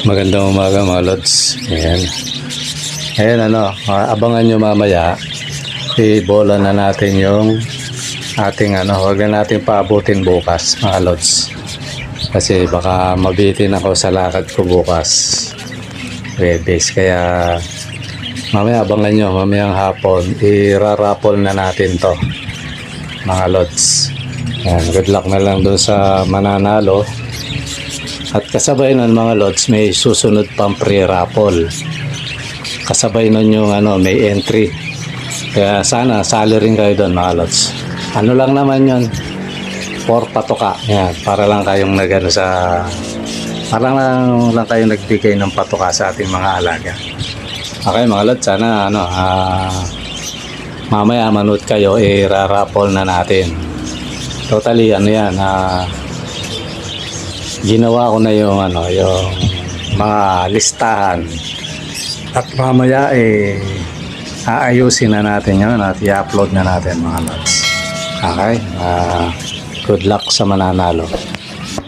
Magandang umaga mga lods. Ayan. Ayan abangan nyo mamaya. Ibola na natin yung ating huwag na natin paabutin bukas mga lods. Kasi baka mabitin ako sa lakad ko bukas. Webes. Kaya mamaya abangan nyo, mamayang hapon, irarapol na natin to mga lods. Ayan, good luck na lang doon sa mananalo. At kasabay nun mga lods, may susunod pang pre-raffle. Kasabay nun yung may entry. Kaya sana sali rin kayo doon mga lods. Ano lang naman yun, for patuka. Yan, para lang kayong parang lang kayong nagbigay ng patuka sa ating mga alaga. Okay mga lods, sana mamaya manood kayo, i-raffle na natin. Totally yan, ginawa ko na yung mga listahan at mamaya aayusin na natin yun at i-upload na natin mga lods. Okay, good luck sa mananalo.